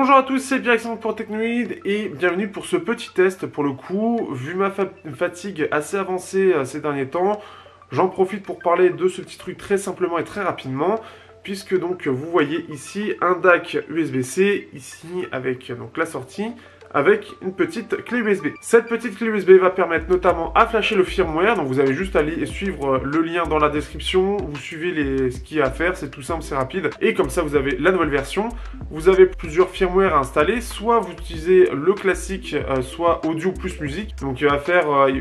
Bonjour à tous, c'est Pierre pour Technoid et bienvenue pour ce petit test. Pour le coup, vu ma fatigue assez avancée ces derniers temps, j'en profite pour parler de ce petit truc très simplement et très rapidement. Puisque donc vous voyez ici un DAC USB-C, ici avec donc la sortie, avec une petite clé USB. Cette petite clé USB va permettre notamment à flasher le firmware, donc vous avez juste à aller suivre le lien dans la description, vous suivez ce qu'il y a à faire, c'est tout simple, c'est rapide, et comme ça vous avez la nouvelle version. Vous avez plusieurs firmware à installer, soit vous utilisez le classique, soit audio plus musique, donc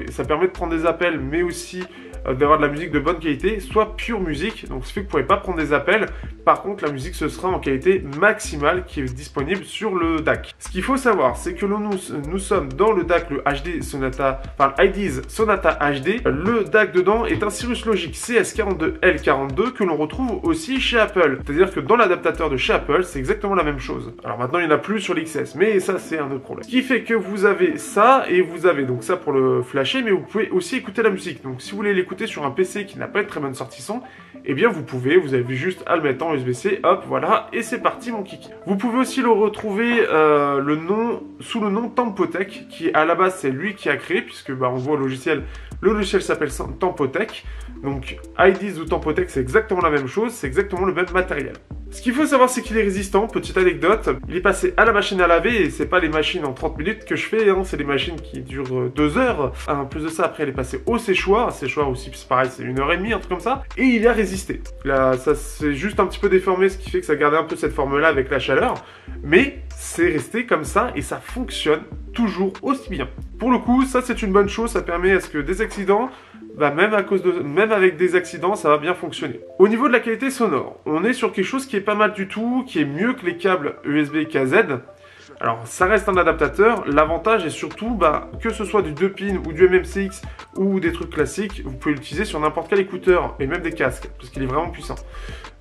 ça permet de prendre des appels, mais aussi d'avoir de la musique de bonne qualité, soit pure musique, donc ce fait que vous ne pourrez pas prendre des appels. Par contre, la musique ce sera en qualité maximale qui est disponible sur le DAC. Ce qu'il faut savoir, c'est que nous sommes dans le DAC, le HD Sonata, enfin IDES Sonata HD. Le DAC dedans est un Cirrus Logic CS42L42 que l'on retrouve aussi chez Apple. C'est-à-dire que dans l'adaptateur de chez Apple, c'est exactement la même chose. Alors maintenant, il n'y en a plus sur l'XS, mais ça c'est un autre problème. Ce qui fait que vous avez ça, et vous avez donc ça pour le flasher, mais vous pouvez aussi écouter la musique. Donc si vous voulez l'écouter sur un PC qui n'a pas une très bonne sortie son, eh bien vous avez juste à le mettre en USB-C, hop, voilà, et c'est parti mon kiki. Vous pouvez aussi le retrouver sous le nom Tempotech, qui à la base c'est lui qui a créé, puisque on voit le logiciel s'appelle Tempotech, donc IDES ou Tempotech c'est exactement la même chose, c'est exactement le même matériel. Ce qu'il faut savoir, c'est qu'il est résistant. Petite anecdote, il est passé à la machine à laver, et c'est pas les machines en 30 minutes que je fais, hein, c'est les machines qui durent 2 heures. En plus de ça, après, elle est passée au séchoir. Séchoir aussi, c'est pareil, c'est 1h30, un truc comme ça. Et il a résisté. Là, ça s'est juste un petit peu déformé, ce qui fait que ça gardait un peu cette forme-là avec la chaleur. Mais c'est resté comme ça, et ça fonctionne toujours aussi bien. Pour le coup, ça c'est une bonne chose, ça permet à ce que des accidents, même avec des accidents, ça va bien fonctionner. Au niveau de la qualité sonore, on est sur quelque chose qui est pas mal du tout, qui est mieux que les câbles USB KZ. Alors, ça reste un adaptateur. L'avantage est surtout, que ce soit du 2 pins ou du MMCX ou des trucs classiques, vous pouvez l'utiliser sur n'importe quel écouteur et même des casques, parce qu'il est vraiment puissant.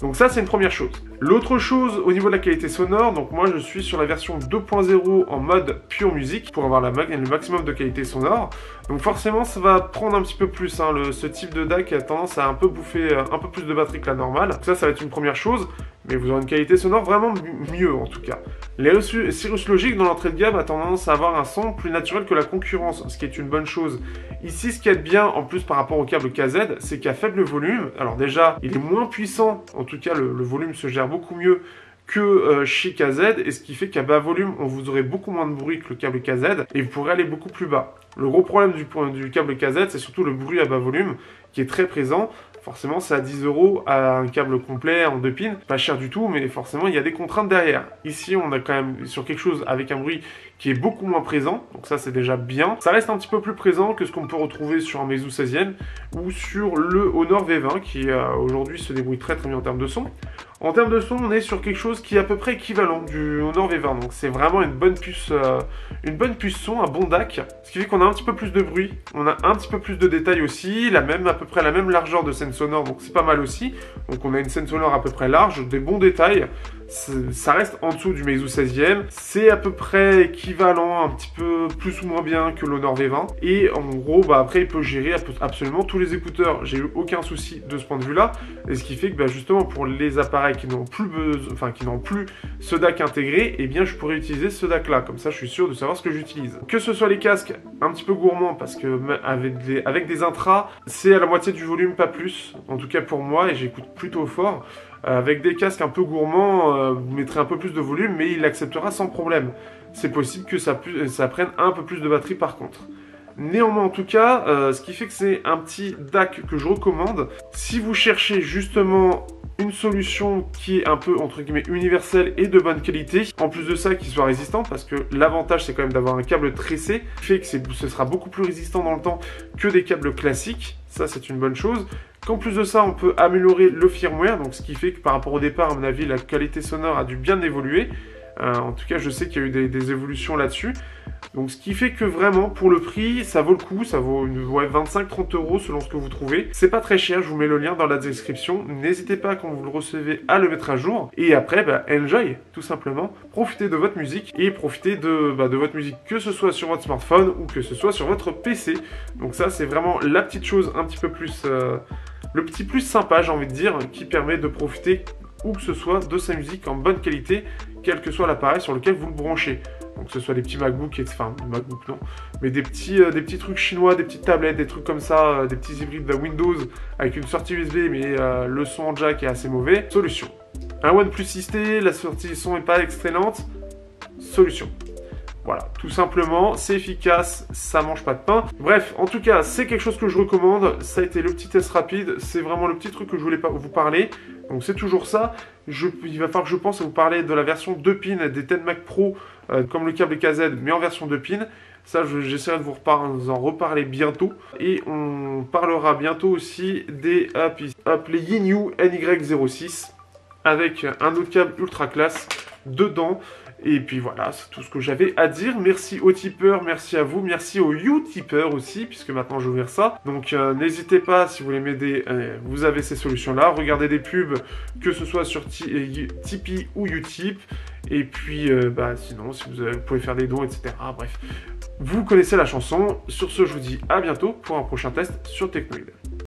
Donc ça, c'est une première chose. L'autre chose, au niveau de la qualité sonore, donc moi, je suis sur la version 2.0 en mode pure musique pour avoir le maximum de qualité sonore. Donc forcément, ça va prendre un petit peu plus. Hein. Ce type de DAC a tendance à un peu bouffer un peu plus de batterie que la normale. Donc ça va être une première chose. Mais vous aurez une qualité sonore vraiment mieux en tout cas. Les Cirrus Logic dans l'entrée de gamme a tendance à avoir un son plus naturel que la concurrence, ce qui est une bonne chose. Ici, ce qui est bien en plus par rapport au câble KZ, c'est qu'à faible volume, alors déjà, il est moins puissant, en tout cas le volume se gère beaucoup mieux que chez KZ, et ce qui fait qu'à bas volume, vous aurez beaucoup moins de bruit que le câble KZ, et vous pourrez aller beaucoup plus bas. Le gros problème du câble KZ, c'est surtout le bruit à bas volume, qui est très présent. Forcément, c'est à 10 € à un câble complet en 2 pins. Pas cher du tout, mais forcément, il y a des contraintes derrière. Ici, on a quand même sur quelque chose avec un bruit qui est beaucoup moins présent. Donc ça, c'est déjà bien. Ça reste un petit peu plus présent que ce qu'on peut retrouver sur un Meizu 16e ou sur le Honor V20 qui aujourd'hui se débrouille très très bien en termes de son. En termes de son, on est sur quelque chose qui est à peu près équivalent du Honor V20. Donc c'est vraiment une bonne puce son, un bon DAC. Ce qui fait qu'on a un petit peu plus de bruit, on a un petit peu plus de détails aussi, à peu près la même largeur de scène sonore, donc c'est pas mal aussi. Donc on a une scène sonore à peu près large, des bons détails. Ça reste en dessous du Meizu 16e. C'est à peu près équivalent, un petit peu plus ou moins bien que l'Honor V20. Et en gros, après, il peut gérer absolument tous les écouteurs. J'ai eu aucun souci de ce point de vue-là. Et ce qui fait que justement, pour les appareils qui n'ont plus ce DAC intégré, eh bien, je pourrais utiliser ce DAC-là. Comme ça, je suis sûr de savoir ce que j'utilise. Que ce soit les casques un petit peu gourmands, parce que avec des intras, c'est à la moitié du volume, pas plus. En tout cas pour moi, et j'écoute plutôt fort. Avec des casques un peu gourmands, vous mettrez un peu plus de volume, mais il l'acceptera sans problème. C'est possible que ça prenne un peu plus de batterie par contre. Néanmoins, en tout cas, ce qui fait que c'est un petit DAC que je recommande. Si vous cherchez justement une solution qui est un peu, entre guillemets, universelle et de bonne qualité, en plus de ça, qui soit résistant, parce que l'avantage, c'est quand même d'avoir un câble tressé, qui fait que ce sera beaucoup plus résistant dans le temps que des câbles classiques. Ça, c'est une bonne chose. Qu'en plus de ça, on peut améliorer le firmware, donc ce qui fait que par rapport au départ, à mon avis, la qualité sonore a dû bien évoluer. En tout cas, je sais qu'il y a eu des évolutions là-dessus. Donc ce qui fait que vraiment, pour le prix, ça vaut le coup. Ça vaut 25-30 € selon ce que vous trouvez. C'est pas très cher, je vous mets le lien dans la description. N'hésitez pas, quand vous le recevez, à le mettre à jour. Et après, enjoy, tout simplement. Profitez de votre musique et profitez de votre musique, que ce soit sur votre smartphone ou que ce soit sur votre PC. Donc ça, c'est vraiment la petite chose un petit peu plus... le petit plus sympa, j'ai envie de dire, qui permet de profiter où que ce soit de sa musique en bonne qualité, quel que soit l'appareil sur lequel vous le branchez. Donc que ce soit des petits MacBook, enfin MacBook non, mais des petits trucs chinois, des petites tablettes, des trucs comme ça, des petits hybrides de Windows avec une sortie USB mais le son en jack est assez mauvais. Solution. Un OnePlus 6T, la sortie son n'est pas excellente. Solution. Voilà, tout simplement, c'est efficace, ça mange pas de pain. Bref, en tout cas, c'est quelque chose que je recommande. Ça a été le petit test rapide, c'est vraiment le petit truc que je voulais vous parler. Donc c'est toujours ça. Il va falloir que je pense à vous parler de la version 2 pins des 10 Mac Pro, comme le câble KZ, mais en version 2 pins. Ça, j'essaierai de vous en reparler bientôt. Et on parlera bientôt aussi des appelés Yinyu NY06, avec un autre câble ultra classe dedans. Et puis voilà, c'est tout ce que j'avais à dire. Merci aux tipeurs, merci à vous, merci aux Utipeurs aussi, puisque maintenant j'ai ouvert ça. Donc n'hésitez pas, si vous voulez m'aider, vous avez ces solutions-là. Regardez des pubs, que ce soit sur Tipeee ou Utip. Et puis, sinon, si vous pouvez faire des dons, etc. Bref, vous connaissez la chanson. Sur ce, je vous dis à bientôt pour un prochain test sur Technoid.